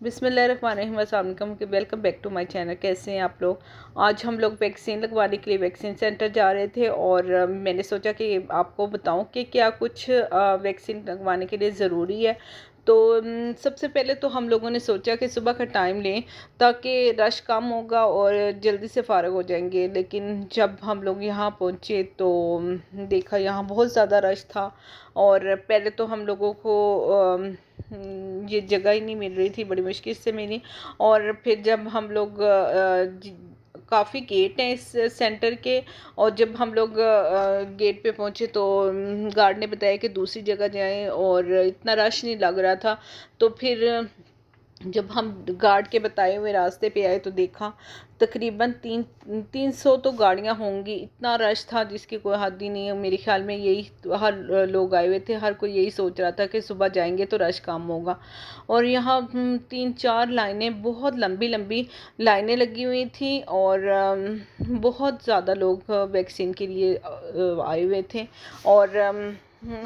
बिस्मिल्लाहिर्रहमानिर्रहीम, अस्सलाम वालेकुम, welcome back to my channel. कैसे हैं आप लोग। आज हम लोग वैक्सीन लगवाने के लिए वैक्सीन सेंटर जा रहे थे और मैंने सोचा कि आपको बताऊं कि क्या कुछ वैक्सीन लगवाने के लिए ज़रूरी है। तो सबसे पहले तो हम लोगों ने सोचा कि सुबह का टाइम लें ताकि रश कम होगा और जल्दी से फ़ारग हो जाएंगे। लेकिन जब हम लोग यहाँ पहुँचे तो देखा यहाँ बहुत ज़्यादा रश था और पहले तो हम लोगों को ये जगह ही नहीं मिल रही थी, बड़ी मुश्किल से मिली। और फिर जब हम लोग काफ़ी गेट हैं इस सेंटर के, और जब हम लोग गेट पे पहुंचे तो गार्ड ने बताया कि दूसरी जगह जाएं और इतना रश नहीं लग रहा था। तो फिर जब हम गार्ड के बताए हुए रास्ते पे आए तो देखा तकरीबन 300 तो गाड़ियां होंगी। इतना रश था जिसकी कोई हद ही नहीं है। मेरे ख्याल में यही हर लोग आए हुए थे, हर कोई यही सोच रहा था कि सुबह जाएंगे तो रश कम होगा। और यहाँ 3-4 लाइनें, बहुत लंबी लंबी लाइनें लगी हुई थी और बहुत ज़्यादा लोग वैक्सीन के लिए आए हुए थे। और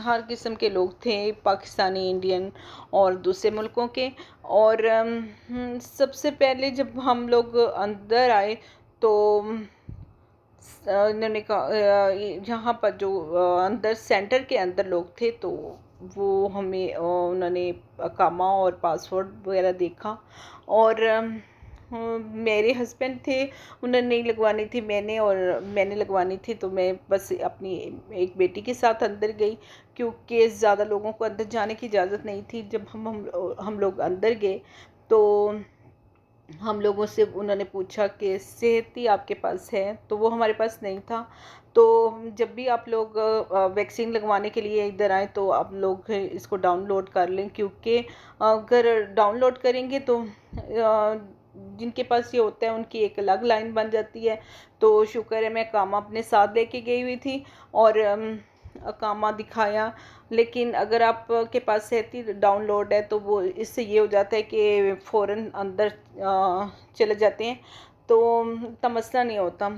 हर किस्म के लोग थे, पाकिस्तानी, इंडियन और दूसरे मुल्कों के। और सबसे पहले जब हम लोग अंदर आए तो इन्होंने कहा यहाँ पर जो अंदर सेंटर के अंदर लोग थे तो वो हमें उन्होंने अकामा और पासवर्ड वगैरह देखा। और मेरे हस्बैंड थे, उन्होंने नहीं लगवानी थी, मैंने लगवानी थी। तो मैं बस अपनी एक बेटी के साथ अंदर गई क्योंकि ज़्यादा लोगों को अंदर जाने की इजाज़त नहीं थी। जब हम लोग अंदर गए तो हम लोगों से उन्होंने पूछा कि सेहती आपके पास है, तो वो हमारे पास नहीं था। तो जब भी आप लोग वैक्सीन लगवाने के लिए इधर आए तो आप लोग इसको डाउनलोड कर लें, क्योंकि अगर डाउनलोड करेंगे तो जिनके पास ये होता है उनकी एक अलग लाइन बन जाती है। तो शुक्र है मैं काम अपने साथ लेके गई हुई थी और अकामा दिखाया। लेकिन अगर आप के पास सेहती डाउनलोड है तो वो इससे ये हो जाता है कि फ़ौरन अंदर चले जाते हैं, तो इतना मसला नहीं होता।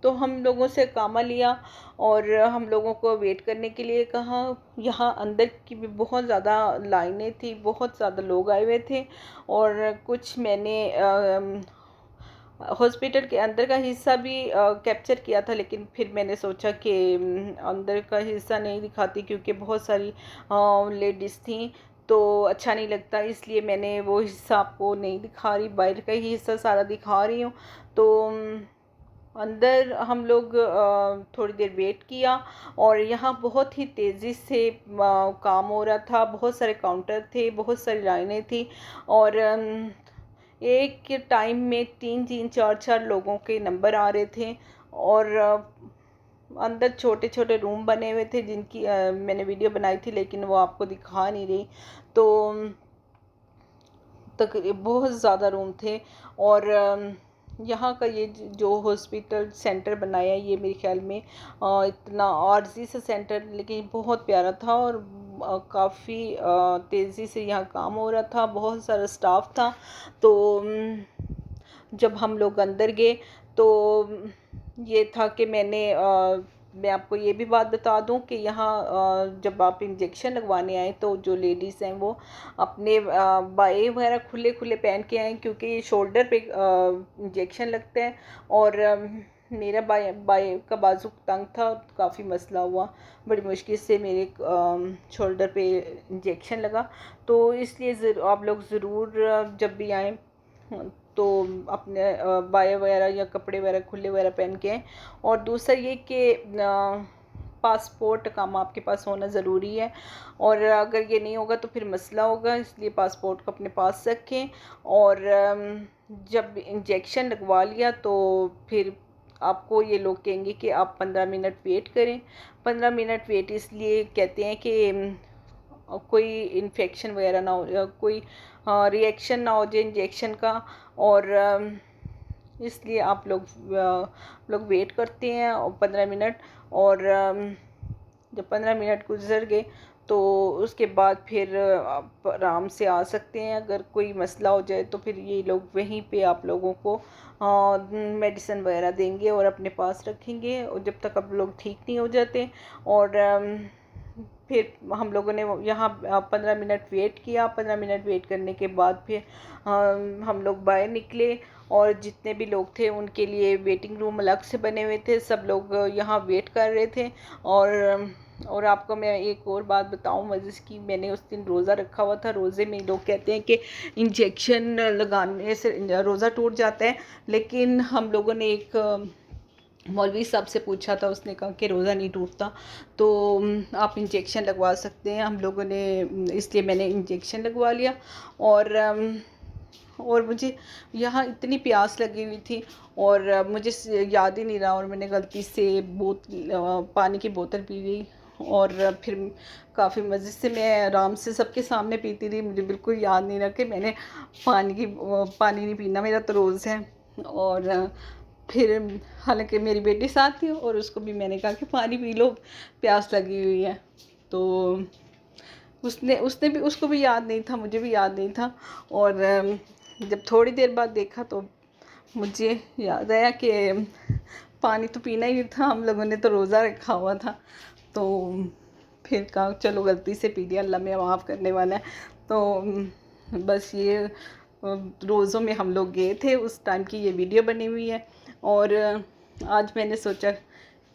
तो हम लोगों से अकामा लिया और हम लोगों को वेट करने के लिए कहा। यहाँ अंदर की भी बहुत ज़्यादा लाइनें थी, बहुत ज़्यादा लोग आए हुए थे। और कुछ मैंने हॉस्पिटल के अंदर का हिस्सा भी कैप्चर किया था, लेकिन फिर मैंने सोचा कि अंदर का हिस्सा नहीं दिखाती क्योंकि बहुत सारी लेडीज़ थी तो अच्छा नहीं लगता, इसलिए मैंने वो हिस्सा आपको नहीं दिखा रही, बाहर का ही हिस्सा सारा दिखा रही हूँ। तो अंदर हम लोग थोड़ी देर वेट किया और यहाँ बहुत ही तेज़ी से काम हो रहा था। बहुत सारे काउंटर थे, बहुत सारी लाइनें थी और एक के टाइम में 3-3 4-4 लोगों के नंबर आ रहे थे। और अंदर छोटे छोटे रूम बने हुए थे जिनकी मैंने वीडियो बनाई थी, लेकिन वो आपको दिखा नहीं रही। तो तक बहुत ज़्यादा रूम थे। और यहाँ का ये जो हॉस्पिटल सेंटर बनाया है ये मेरे ख्याल में इतना आर्जी सा सेंटर, लेकिन बहुत प्यारा था और काफ़ी तेज़ी से यहाँ काम हो रहा था, बहुत सारा स्टाफ था। तो जब हम लोग अंदर गए तो ये था कि मैं आपको ये भी बात बता दूं कि यहाँ जब आप इंजेक्शन लगवाने आए तो जो लेडीज़ हैं वो अपने बाएँ वगैरह खुले खुले पहन के आए, क्योंकि ये शोल्डर पे इंजेक्शन लगता है। और मेरा बाएँ का बाजू तंग था, काफ़ी मसला हुआ, बड़ी मुश्किल से मेरे शोल्डर पे इंजेक्शन लगा। तो इसलिए आप लोग ज़रूर जब भी आएँ तो अपने बाया वगैरह या कपड़े वगैरह खुले वगैरह पहन के आएँ। और दूसरा ये कि पासपोर्ट काम आपके पास होना ज़रूरी है, और अगर ये नहीं होगा तो फिर मसला होगा, इसलिए पासपोर्ट को अपने पास रखें। और जब इंजेक्शन लगवा लिया तो फिर आपको ये लोग कहेंगे कि आप 15 मिनट वेट करें। 15 मिनट वेट इसलिए कहते हैं कि कोई इन्फेक्शन वगैरह ना हो, कोई रिएक्शन ना हो जाए इंजेक्शन का। और इसलिए आप लोग वेट करते हैं और 15 मिनट। और जब 15 मिनट गुजर गए तो उसके बाद फिर आप आराम से आ सकते हैं। अगर कोई मसला हो जाए तो फिर ये लोग वहीं पे आप लोगों को मेडिसिन वगैरह देंगे और अपने पास रखेंगे और जब तक आप लोग ठीक नहीं हो जाते। और फिर हम लोगों ने यहाँ 15 मिनट वेट किया। 15 मिनट वेट करने के बाद फिर हम लोग बाहर निकले और जितने भी लोग थे उनके लिए वेटिंग रूम अलग से बने हुए थे। सब लोग यहाँ वेट कर रहे थे। और आपको मैं एक और बात बताऊं मज़े की, मैंने उस दिन रोज़ा रखा हुआ था। रोज़े में लोग कहते हैं कि इंजेक्शन लगाने से रोज़ा टूट जाता है, लेकिन हम लोगों ने एक मौलवी साहब से पूछा था, उसने कहा कि रोज़ा नहीं टूटता, तो आप इंजेक्शन लगवा सकते हैं। हम लोगों ने इसलिए मैंने इंजेक्शन लगवा लिया। और मुझे यहाँ इतनी प्यास लगी हुई थी और मुझे याद ही नहीं रहा, और मैंने गलती से पानी की बोतल पी ली। और फिर काफ़ी मज़े से मैं आराम से सबके सामने पीती थी। मुझे बिल्कुल याद नहीं रहा कि मैंने पानी नहीं पीना, मेरा तो रोज़ है। और फिर हालांकि मेरी बेटी साथ थी और उसको भी मैंने कहा कि पानी पी लो, प्यास लगी हुई है। तो उसको भी याद नहीं था, मुझे भी याद नहीं था। और जब थोड़ी देर बाद देखा तो मुझे याद आया कि पानी तो पीना ही था, हम लोगों ने तो रोज़ा रखा हुआ था। तो फिर कहा चलो गलती से पी लिया, अल्लाह में माफ़ करने वाला है। तो बस ये रोज़ों में हम लोग गए थे, उस टाइम की ये वीडियो बनी हुई है। और आज मैंने सोचा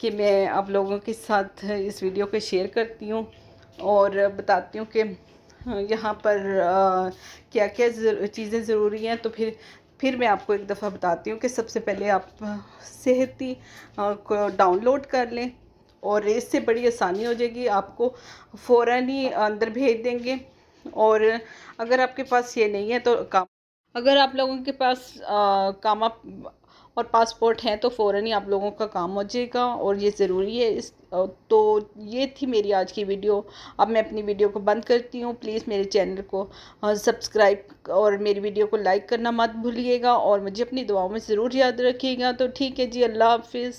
कि मैं आप लोगों के साथ इस वीडियो को शेयर करती हूँ और बताती हूँ कि यहाँ पर क्या क्या चीज़ें ज़रूरी हैं। तो फिर मैं आपको एक दफ़ा बताती हूँ कि सबसे पहले आप सेहती को डाउनलोड कर लें और इससे बड़ी आसानी हो जाएगी, आपको फ़ौरन ही अंदर भेज देंगे। और अगर आपके पास ये नहीं है तो अगर आप लोगों के पास कामा और पासपोर्ट हैं तो फ़ौरन ही आप लोगों का काम हो जाएगा, और ये ज़रूरी है। तो ये थी मेरी आज की वीडियो। अब मैं अपनी वीडियो को बंद करती हूँ। प्लीज़ मेरे चैनल को सब्सक्राइब और मेरी वीडियो को लाइक करना मत भूलिएगा, और मुझे अपनी दुआओं में ज़रूर याद रखिएगा। तो ठीक है जी, अल्लाह हाफिज़।